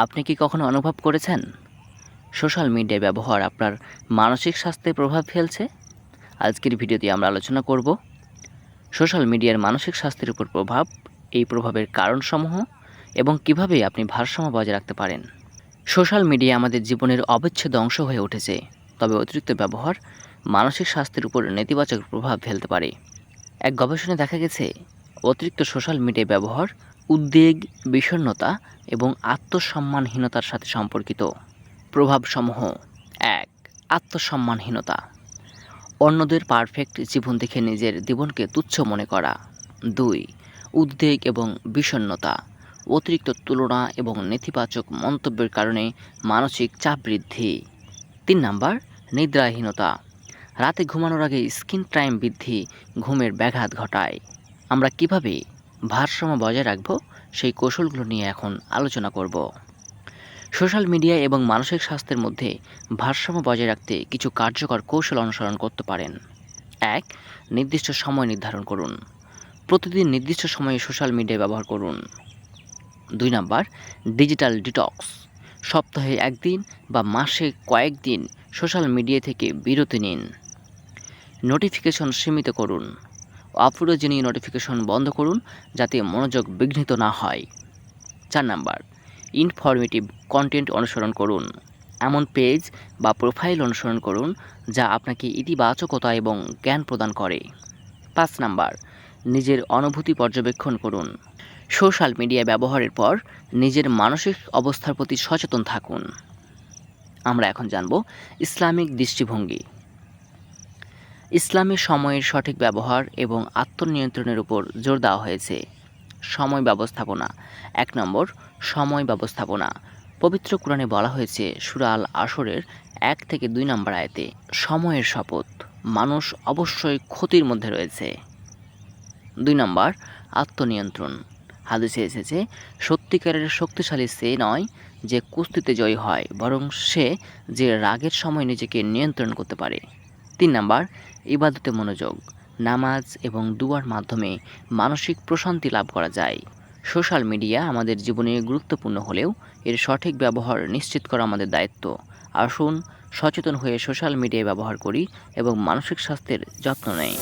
আপনি কি কখনো অনুভব করেছেন সোশ্যাল মিডিয়া ব্যবহার আপনার মানসিক স্বাস্থ্যে প্রভাব ফেলছে? আজকের ভিডিওতে আমরা আলোচনা করব সোশ্যাল মিডিয়ার মানসিক স্বাস্থ্যের উপর প্রভাব, এই প্রভাবের কারণসমূহ এবং কিভাবে আপনি ভারসাম্য বজায় রাখতে পারেন। সোশ্যাল মিডিয়া আমাদের জীবনের অবিচ্ছেদ্য অংশ হয়ে উঠেছে, তবে অতিরিক্ত ব্যবহার মানসিক স্বাস্থ্যের উপর নেতিবাচক প্রভাব ফেলতে পারে। এক গবেষণায় দেখা গেছে অতিরিক্ত সোশ্যাল মিডিয়া ব্যবহার উদ্বেগ, বিষণ্ণতা এবং আত্মসম্মানহীনতার সাথে সম্পর্কিত। প্রভাবসমূহ: ১. আত্মসম্মানহীনতা, অন্যদের পারফেক্ট জীবন দেখে নিজের জীবনকে তুচ্ছ মনে করা। ২. উদ্বেগ এবং বিষণ্ণতা, অতিরিক্ত তুলনা এবং নেতিবাচক মন্তব্যের কারণে মানসিক চাপ বৃদ্ধি। ৩ নাম্বার, নিদ্রাহীনতা, রাতে ঘুমানোর আগে স্ক্রিন টাইম বৃদ্ধি ঘুমের ব্যাঘাত ঘটায়। আমরা কিভাবে ভারসাম্য বজায় রাখব সেই কৌশলগুলো নিয়ে এখন আলোচনা করব। সোশ্যাল মিডিয়া এবং মানসিক স্বাস্থ্যের মধ্যে ভারসাম্য বজায় রাখতে কিছু কার্যকর কৌশল অনুসরণ করতে পারেন। ১. নির্দিষ্ট সময় নির্ধারণ করুন, প্রতিদিন নির্দিষ্ট সময়ে সোশ্যাল মিডিয়া ব্যবহার করুন। ২ নাম্বার, ডিজিটাল ডিটক্স, সপ্তাহে একদিন বা মাসে কয়েকদিন সোশ্যাল মিডিয়া থেকে বিরতি নিন। নোটিফিকেশন সীমিত করুন, অপ্রয়োজনীয় নোটিফিকেশন বন্ধ করুন যাতে মনোযোগ বিঘ্নিত না হয়। ৪ নাম্বার, ইনফরমেটিভ কন্টেন্ট অনুসরণ করুন, এমন পেজ বা প্রোফাইল অনুসরণ করুন যা আপনাকে ইতিবাচকতা এবং জ্ঞান প্রদান করে। ৫ নাম্বার, নিজের অনুভূতি পর্যবেক্ষণ করুন, সোশ্যাল মিডিয়া ব্যবহারের পর নিজের মানসিক অবস্থার প্রতি সচেতন থাকুন। আমরা এখন জানব ইসলামিক দৃষ্টিভঙ্গি। ইসলামে সময়ের সঠিক ব্যবহার এবং আত্মনিয়ন্ত্রণের উপর জোর দেওয়া হয়েছে। সময় ব্যবস্থাপনা। ১ নম্বর, সময় ব্যবস্থাপনা। পবিত্র কোরআনে বলা হয়েছে সূরা আল আসরের ১ থেকে ২ নম্বর আয়াতে, সময়ের শপথ, মানুষ অবশ্যই ক্ষতির মধ্যে রয়েছে। ২ নম্বর, আত্মনিয়ন্ত্রণ। হাদিসে এসেছে, সত্যিকারের শক্তিশালী সে নয় যে কুস্তিতে জয়ী হয়, বরং সে যে রাগের সময় নিজেকে নিয়ন্ত্রণ করতে পারে। ৩ নাম্বার, ইবাদতে মনোযোগ। নামাজ এবং দুয়ার মাধ্যমে মানসিক প্রশান্তি লাভ করা যায়। সোশ্যাল মিডিয়া আমাদের জীবনে গুরুত্বপূর্ণ হলেও এর সঠিক ব্যবহার নিশ্চিত করা আমাদের দায়িত্ব। আসুন সচেতন হয়ে সোশ্যাল মিডিয়া ব্যবহার করি এবং মানসিক স্বাস্থ্যের যত্ন নেই।